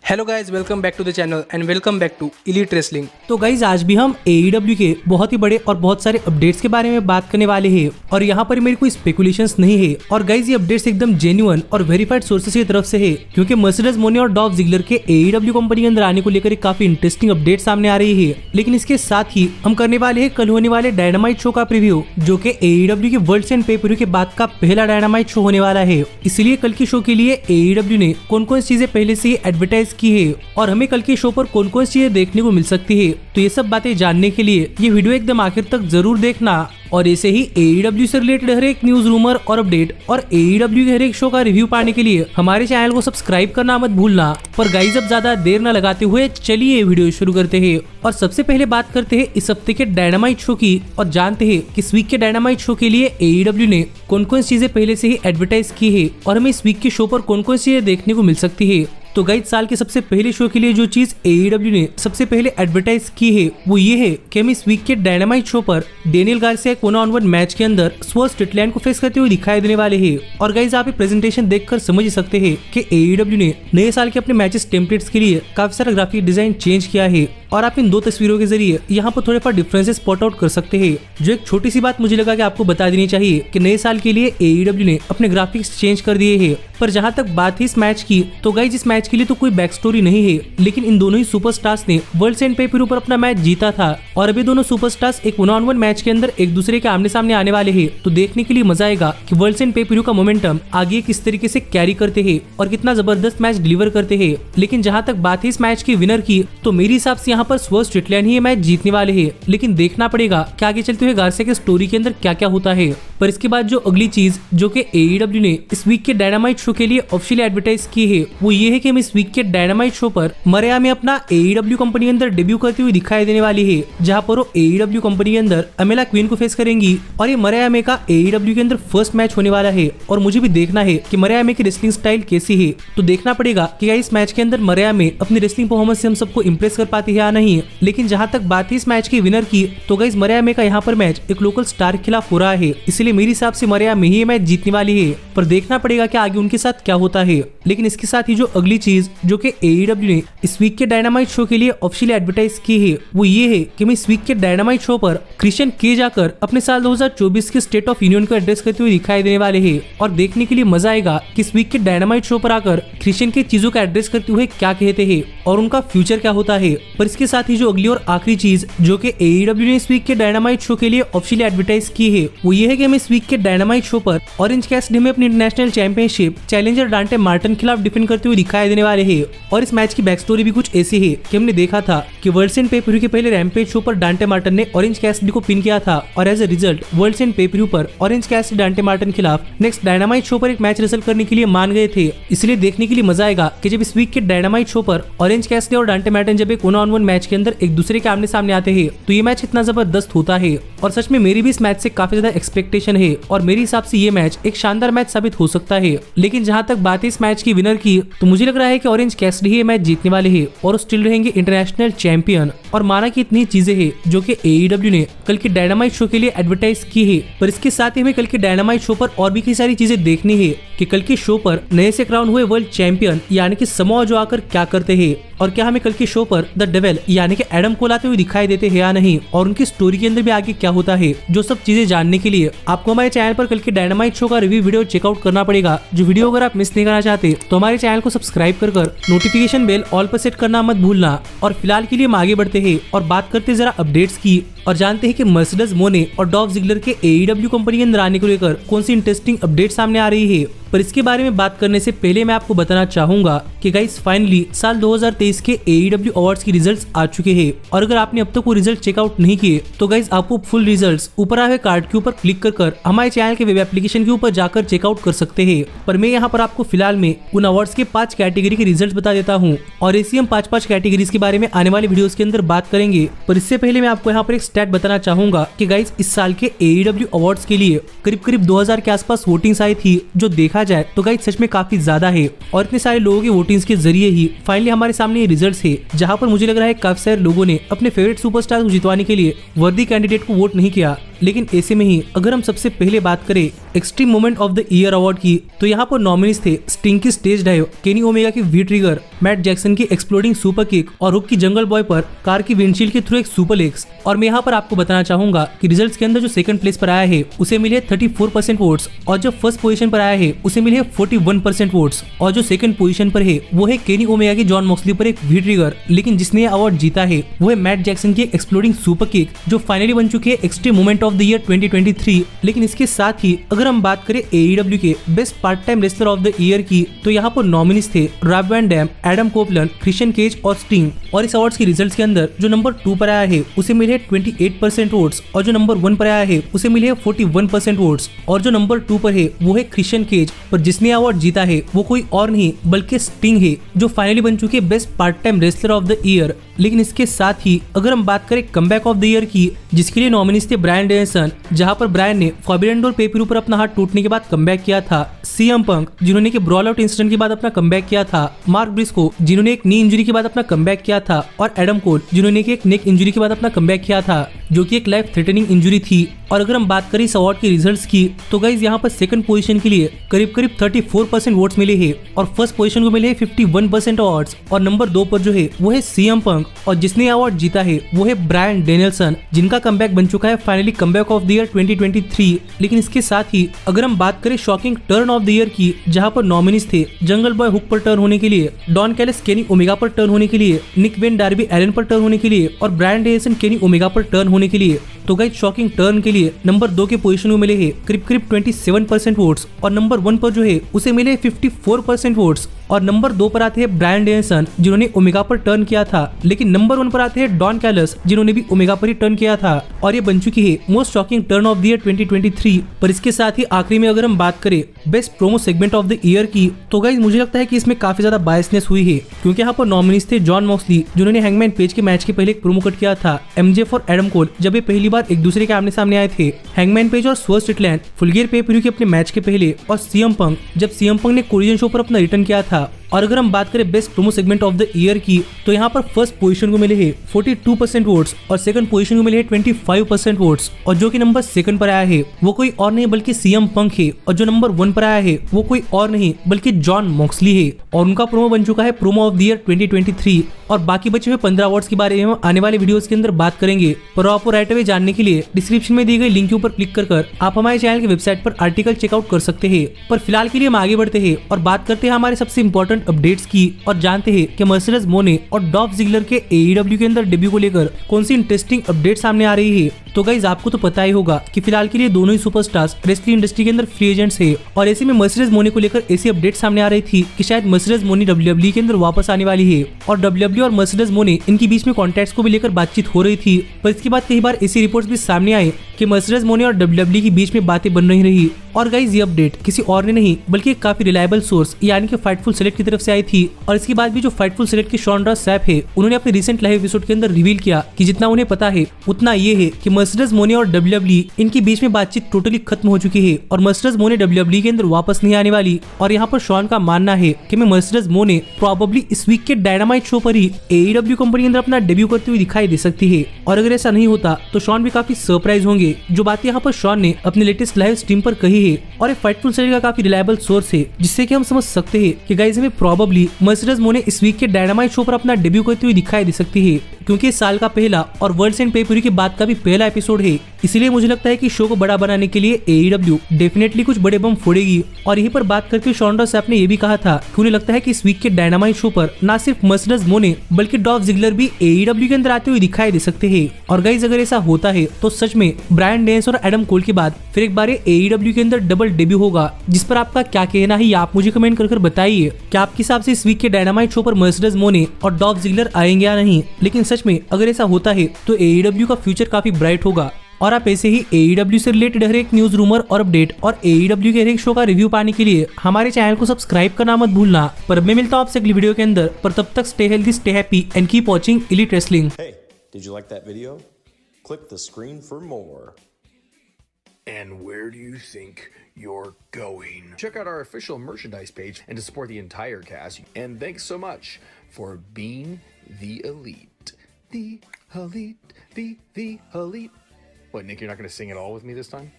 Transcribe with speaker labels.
Speaker 1: Hello guys, welcome back to the channel and welcome back to elite wrestling.
Speaker 2: तो guys आज भी हम AEW के बहुत ही बड़े और बहुत सारे अपडेट्स के बारे में बात करने वाले हैं और यहाँ पर मेरी कोई स्पेकुलेशंस नहीं है और गाइज ये अपडेट्स एकदम जेन्युइन और वेरीफाइड सोर्सेस की तरफ से है क्योंकि मर्सिडीज मोने और डॉल्फ जिगलर के AEW कंपनी के अंदर आने को लेकर काफी इंटरेस्टिंग अपडेट सामने आ रही है। लेकिन इसके साथ ही हम करने वाले हैं कल होने वाले डायनामाइट शो का प्रीव्यू, जो कि AEW के वर्ल्ड चैंपियन पे-पर-व्यू के बाद का पहला डायनामाइट शो होने वाला है। इसलिए कल के शो के लिए AEW ने कौन कौन चीजें पहले से ही एडवर्टाइज की है और हमें कल के शो पर कौन कौन चीजें देखने को मिल सकती है, तो ये सब बातें जानने के लिए ये वीडियो एकदम आखिर तक जरूर देखना। और ऐसे ही AEW से रिलेटेड हर एक न्यूज, रूमर और अपडेट और AEW के हर एक शो का रिव्यू पाने के लिए हमारे चैनल को सब्सक्राइब करना मत भूलना। पर गाइस अब ज्यादा देर न लगाते हुए चलिए वीडियो शुरू करते हैं और सबसे पहले बात करते हैं इस हफ्ते के डायनामाइट शो की और जानते हैं कि इस वीक के डायनामाइट शो के लिए AEW ने कौन कौन चीजें पहले से ही एडवर्टाइज की है और हमें इस वीक के शो पर कौन कौन चीजें देखने को मिल सकती है। तो गाइस साल के सबसे पहले शो के लिए जो चीज AEW ने सबसे पहले एडवर्टाइज की है वो ये है कि हम इस वीक के डायनामाइट शो पर डेनियल गार्सिया एक 1-on-1 मैच के अंदर स्वर्स स्ट्रिकलैंड को फेस करते हुए दिखाई देने वाले हैं। और गाइस आप ये प्रेजेंटेशन देखकर समझ ही सकते हैं कि AEW ने नए साल के अपने मैचेस टेम्पलेट्स के लिए काफी सारा ग्राफिक डिजाइन चेंज किया है और आप इन दो तस्वीरों के जरिए यहाँ पर थोड़े डिफरेंसेस स्पॉट आउट कर सकते हैं। जो एक छोटी सी बात मुझे लगा कि आपको बता देनी चाहिए कि नए साल के लिए AEW ने अपने ग्राफिक्स चेंज कर दिए हैं। पर जहाँ तक बात है इस मैच की, तो गाइस इस मैच के लिए तो कोई बैक स्टोरी नहीं है, लेकिन इन दोनों ही सुपरस्टार्स ने वर्ल्ड चैंपियन पे-पर-व्यू पर अपना मैच जीता था और अभी दोनों सुपरस्टार्स एक 1-on-1 मैच के अंदर एक दूसरे के आमने सामने आने वाले हैं। तो देखने के लिए मजा आएगा कि वर्ल्ड चैंपियन पे-पर-व्यू का मोमेंटम आगे किस तरीके से कैरी करते हैं और कितना जबरदस्त मैच डिलीवर करते हैं। लेकिन जहाँ तक बात है इस मैच के विनर की, तो मेरे हिसाब से यहाँ पर स्वर्स स्ट्रिकलैंड ही मैच जीतने वाले हैं। लेकिन देखना पड़ेगा कि आगे चलते हुए गार्सिया के स्टोरी के अंदर क्या क्या होता है। पर इसके बाद जो अगली चीज जो कि AEW ने इस वीक के डायनामाइट शो के लिए ऑफिशियली एडवर्टाइज की है वो ये है कि हम इस वीक के डायनामाइट शो पर मरिया में अपना AEW कंपनी के अंदर डेब्यू करती हुई दिखाई देने वाली है, जहां पर वो AEW कंपनी के अंदर अमेला क्वीन को फेस करेंगी और ये मरिया में का AEW के अंदर फर्स्ट मैच होने वाला है। और मुझे भी देखना है कि मरिया में की रेसलिंग स्टाइल कैसी है, तो देखना पड़ेगा कि इस मैच के अंदर मरिया में अपनी रेसलिंग परफॉर्मेंस से हम सबको इम्प्रेस कर पाती है या नहीं। लेकिन जहां तक बात है इस मैच के विनर की, तो गाइस मरिया में का यहाँ पर मैच एक लोकल स्टार के खिलाफ हो रहा है, इसलिए मेरे हिसाब से मरिया में ही मैच जीतने वाली है। पर देखना पड़ेगा कि आगे उनके साथ क्या होता है। लेकिन इसके साथ ही जो अगली चीज जो कि AEW ने इस वीक के डायनामाइट शो के लिए ऑफिशियली एडवर्टाइज की है वो ये है कि हम इस वीक के डायनामाइट शो पर क्रिश्चियन केज आकर अपने साल 2024 के स्टेट ऑफ यूनियन को एड्रेस करते हुए दिखाई देने वाले हैं। और देखने के लिए मजा आएगा कि इस वीक के डायनामाइट शो पर आकर क्रिश्चियन के चीजों का एड्रेस करते हुए क्या कहते हैं और उनका फ्यूचर क्या होता है। पर इसके साथ ही जो अगली और आखिरी चीज जो कि AEW ने इस वीक के डायनामाइट शो के लिए ऑफिशियली एडवर्टाइज की है वो ये है कि हम इस वीक के डायनामाइट शो पर ऑरेंज कैसिडी में अपनी इंटरनेशनल चैंपियनशिप चैलेंजर डांटे मार्टिन खिलाफ डिफेंड करते हुए दिखाई देने वाले हैं। और इस मैच की बैक स्टोरी भी कुछ ऐसी है कि हमने देखा था कि वर्ल्ड चैंपियन पे-पर-व्यू के पहले रैम्पेज शो पर डांटे मार्टिन ने ऑरेंज कैसिडी को पिन किया था और as a result world champion pay per view पर ऑरेंज कैसिडी डांटे मार्टिन खिलाफ नेक्स्ट डायनामाइट शो पर एक मैच रिजल्ट करने के लिए मान गए थे। इसलिए देखने के लिए मजा आएगा कि जब इस वीक के डायनामाइट शो पर ऑरेंज कैसिडी और डांटे मार्टिन जब एक 1-on-1 मैच के अंदर एक दूसरे के आमने सामने आते हैं तो ये मैच कितना जबरदस्त होता है। और सच में मेरी भी इस मैच से काफी ज्यादा एक्सपेक्टेशन है और मेरे हिसाब से ये मैच एक शानदार मैच साबित हो सकता है। लेकिन जहां तक बात है इस मैच की विनर की, तो मुझे लग रहा है कि ऑरेंज कैसिडी ही मैच जीतने वाले हैं और स्टिल रहेंगे इंटरनेशनल चैंपियन। और माना कि इतनी चीजें हैं जो कि AEW ने कल के डायनामाइट शो के लिए एडवर्टाइज की है। पर इसके साथ ही हमें कल के डायनामाइट शो पर और भी कई सारी चीजें देखनी है कि कल के शो पर नए से क्राउन हुए वर्ल्ड चैंपियन यानी कि समोआ जो आकर क्या करते हैं और क्या हमें कल के शो पर द डेविल यानी कि एडम कोल आते हुए दिखाई देते हैं या नहीं, और उनकी स्टोरी के अंदर भी आगे क्या होता है। जो सब चीजें जानने के लिए आपको हमारे चैनल पर कल के डायनामाइट शो का रिव्यू वीडियो चेकआउट करना पड़ेगा। जो वीडियो अगर आप मिस नहीं करना चाहते तो हमारे चैनल को सब्सक्राइब कर नोटिफिकेशन बेल ऑल पर सेट करना मत भूलना। और फिलहाल के लिए हम आगे बढ़ते हैं और बात करते जरा अपडेट्स की और जानते हैं कि मर्सिडीज मोने और डॉल्फ जिगलर के AEW कंपनी के अंदर आने को लेकर कौन सी इंटरेस्टिंग अपडेट सामने आ रही है। पर इसके बारे में बात करने से पहले मैं आपको बताना चाहूंगा कि गाइस फाइनली साल 2023 के AEW अवार्ड्स की रिजल्ट्स आ चुके हैं और अगर आपने अब तक वो रिजल्ट चेकआउट नहीं किए तो गाइस आपको फुल रिजल्ट्स ऊपर आए हुए कार्ड के ऊपर क्लिक कर हमारे चैनल के वेब एप्लीकेशन के ऊपर जाकर चेकआउट कर सकते हैं। पर मैं यहाँ पर आपको फिलहाल में उन अवार्ड्स के 5 कैटेगरी के रिजल्ट बता देता हूँ और ऐसी हम 5 कैटेगरीज के बारे में आने वाले वीडियोस के अंदर बात करेंगे। पर इससे पहले मैं आपको यहाँ पर एक स्टैट बताना चाहूंगा कि गाइस इस साल के AEW अवार्ड्स के लिए करीब 2000 के आसपास वोटिंग्स आई थी। जो देखा जाए तो गाइस सच में काफी ज्यादा है और इतने सारे लोगों की वोटिंग्स के जरिए ही फाइनली हमारे सामने सामने रिजल्ट्स है जहां पर मुझे लग रहा है काफी सारे लोगों ने अपने फेवरेट सुपरस्टार को जितवाने के लिए वर्दी कैंडिडेट को वोट नहीं किया। लेकिन ऐसे में ही अगर हम सबसे पहले बात करें extreme moment of the year award की, तो यहाँ पर नॉमिनीज थे स्टिंग की स्टेज डाइव, केनी ओमेगा की वी ट्रिगर, मैट जैक्सन की एक्सप्लोडिंग सुपर किक और हुक की जंगल बॉय पर कार की विंडशील्ड के थ्रू एक सुपर लेग्स। और मैं यहाँ पर आपको बताना चाहूंगा कि रिजल्ट्स के अंदर जो सेकंड प्लेस पर आया है उसे मिले 34% वोट्स और जो फर्स्ट पोजीशन पर आया है उसे मिले 41% वोट्स और जो सेकंड पोजीशन पर है वो है केनी ओमेगा की जॉन मॉक्सली पर एक वी ट्रिगर। लेकिन जिसने अवार्ड जीता है वो है मैट जैक्सन की एक्सप्लोडिंग सुपर किक जो फाइनली बन चुकी है extreme moment of the year 2023। लेकिन इसके साथ ही अगर हम बात करें AEW के best part time wrestler of the year की, तो यहाँ पर नॉमिनीज थे Rob Van Dam, Adam Copeland, Christian Cage और स्टिंग। और इस अवार्ड्स के रिजल्ट्स के अंदर जो नंबर 2 पर आया है उसे मिले 28% वोट्स और जो नंबर 1 पर आया है उसे मिले 41% वोट्स और जो नंबर 2 पर है वो है क्रिश्चियन केज, पर जिसने अवार्ड जीता है वो कोई और नहीं बल्कि स्टिंग है जो फाइनली बन चुके best part time wrestler of the year. लेकिन इसके साथ ही अगर हम बात करें कमबैक ऑफ द ईयर की, जिसके लिए नॉमिनीज थे ब्रायन डेनियल्सन, जहां पर ब्रायन ने फॉरबिडन डोर पे-per-view पर अपना हाथ टूटने के बाद कमबैक किया था, सीएम पंक जिन्होंने के ब्रॉल आउट इंसिडेंट के बाद अपना कमबैक किया था, मार्क ब्रिस्को जिन्होंने एक नी इंजरी के बाद अपना कमबैक किया था और एडम कोल जिन्होंने एक नेक इंजरी के बाद अपना कमबैक किया था जो कि एक लाइफ थ्रेटनिंग इंजरी थी। और अगर हम बात करें इस अवार्ड के रिजल्ट्स की, तो गाइज यहाँ पर सेकंड पोजीशन के लिए करीब 34% वोट्स मिले हैं और फर्स्ट पोजीशन को मिले 51% अवार्ड्स और नंबर 2 पर जो है वो है सीएम पंक और जिसने अवार्ड जीता है वो है ब्रायन डेनियल्सन जिनका कमबैक बन चुका है finally comeback of the year 2023। लेकिन इसके साथ ही अगर हम बात करें shocking turn off the year की, जहां पर नॉमिनीज थे जंगल बॉय हुक पर टर्न होने के लिए, डॉन कैलिस केनी ओमेगा पर टर्न होने के लिए, निक वेन डार्बी एलन पर टर्न होने के लिए और ब्रायन डेनियल्सन केनी ओमेगा पर टर्न होने के लिए। तो गाइस शॉकिंग टर्न के लिए नंबर 2 के पोजीशन में मिले हैं करीब 27% वोट्स और नंबर 1 पर जो है उसे मिले 54% वोट्स और नंबर 2 पर आते हैं ब्रायन डेनियल्सन जिन्होंने ओमेगा पर टर्न किया था। लेकिन नंबर 1 पर आते हैं डॉन कैलिस जिन्होंने भी ओमेगा पर ही टर्न किया था और ये बन चुकी है most shocking turn off the year 2023। पर इसके साथ ही आखिरी में अगर हम बात करें best promo segment of the year की, तो गाइस मुझे लगता है कि इसमें काफी ज्यादा बायसनेस हुई है क्योंकि यहाँ पर नॉमिनीज थे जॉन मॉक्सली जिन्होंने हैंगमैन पेज के मैच के पहले एक प्रोमो कट किया था, MJF और एडम कोल जब ये पहली बार एक दूसरे के आमने सामने आए थे, हैंगमैन पेज और स्वर्स स्ट्रिकलैंड फुल गियर पे-per-view के अपने मैच के पहले और सीएम पंक जब सीएम पंक ने कोलिजन शो पर अपना रिटर्न किया था। और अगर हम बात करें best promo segment of the year की, तो यहाँ पर फर्स्ट पोजीशन को मिले हैं 42% वोट्स और सेकंड पोजीशन को मिले हैं 25% वोट्स और जो कि नंबर 2 पर आया है वो कोई और नहीं बल्कि सीएम पंक है और जो नंबर 1 पर आया है वो कोई और नहीं बल्कि जॉन मॉक्सली है और उनका प्रोमो बन चुका है प्रोमो ऑफ द ईयर 2023। और बाकी बचे हुए 15 अवार्ड्स के बारे में हम आने वाले वीडियोस के अंदर बात करेंगे, पर आपको राइट अवे जानने के लिए डिस्क्रिप्शन में दी गई लिंक के ऊपर क्लिक कर आप हमारे चैनल की वेबसाइट पर आर्टिकल चेकआउट कर सकते हैं। पर फिलहाल के लिए हम आगे बढ़ते हैं और बात करते हैं हमारे सबसे इंपॉर्टेंट अपडेट्स की और जानते हैं कि मर्सिडीज मोने और डॉल्फ जिगलर के AEW के अंदर डेब्यू को लेकर कौन सी इंटरेस्टिंग अपडेट सामने आ रही है। तो गाइज आपको तो पता ही होगा कि फिलहाल के लिए दोनों ही सुपरस्टार्स रेसलिंग इंडस्ट्री के अंदर फ्री एजेंट्स है और ऐसे में मर्सिडीज मोने को लेकर ऐसी अपडेट सामने आ रही थी कि शायद मर्सिडीज मोने WWE के अंदर वापस आने वाली है और WWE और मर्सिडीज मोने इनके बीच में कॉन्टैक्ट्स को भी लेकर बातचीत हो रही थी। पर इसके बाद कई बार ऐसी रिपोर्ट्स भी सामने आए कि मर्सिडीज मोने और WWE के बीच में बातें बन नहीं रही। और गाइज ये अपडेट किसी और ने नहीं बल्कि एक काफी रिलायबल सोर्स यानी कि फाइटफुल सेलेक्ट की तरफ से आई थी। और इसके बाद भी जो फाइटफुल सेलेक्ट के शॉन रॉस सैप है उन्होंने अपने रिसेंट लाइव एपिसोड के अंदर रिवील किया कि जितना उन्हें पता है उतना ये है कि मर्सिडीज मोने और WWE इनके बीच में बातचीत टोटली खत्म हो चुकी है और मर्सिडीज मोने WWE के अंदर वापस नहीं आने वाली। और यहाँ पर शॉन का मानना है कि मैं मर्सिडीज मोने प्रोबेबली इस वीक के डायनामाइट शो पर ही AEW कंपनी के अंदर अपना डेब्यू करते हुए दिखाई दे सकती है। और अगर ऐसा नहीं होता तो शॉन भी काफी सरप्राइज होंगे। जो बात यहाँ पर शॉन ने अपने लेटेस्ट लाइव स्ट्रीम पर कही है और एक फाइटफुल सेलेक्ट का काफी रिलायबल सोर्स है जिससे कि हम समझ सकते हैं कि गाइस हमें प्रोबेबली मर्सिडीज मोने इस वीक के डायनामाइट शो पर अपना डेब्यू करते हुए दिखाई दे सकती है क्योंकि इस साल का पहला और वर्ल्ड्स एंड पे-per-view के बाद का भी पहला एपिसोड है। इसीलिए मुझे लगता है कि शो को बड़ा बनाने के लिए AEW डेफिनेटली कुछ बड़े बम फोड़ेगी। और यहीं पर बात करके शॉन रॉस सैप ने यह भी कहा था कि उन्हें लगता है कि इस वीक के डायनामाइट शो पर न सिर्फ मर्सिडीज मोने बल्कि डॉल्फ जिगलर भी AEW के अंदर आते हुए दिखाई दे सकते हैं। और गाइस अगर ऐसा होता है तो सच में ब्रायन डेनियल्सन और एडम कोल के बाद फिर एक बार AEW के अंदर डबल डेब्यू होगा, जिस पर आपका क्या कहना है आप मुझे कमेंट कर बताइए कि आपके हिसाब से इस वीक के डायनामाइट शो पर मर्सिडीज मोने और डॉल्फ जिगलर आएंगे या नहीं। लेकिन सच में अगर ऐसा होता है तो AEW का फ्यूचर काफी ब्राइट होगा। और आप ऐसे ही AEW से रिलेटेड हर एक न्यूज, रूमर और अपडेट और AEW के हर एक शो का रिव्यू पाने के लिए हमारे चैनल को सब्सक्राइब करना मत भूलना। पर मैं मिलता हूँ आपसे अगली वीडियो के अंदर, पर तब तक stay healthy, stay happy and keep watching elite wrestling.
Speaker 3: Hey, did you like that video? Click the screen for more. And where do you think you're going? Check out our official merchandise page and to support the entire cast. And thanks so much for being the elite. The elite, the elite. What, Nick, you're not going to sing it all with me this time?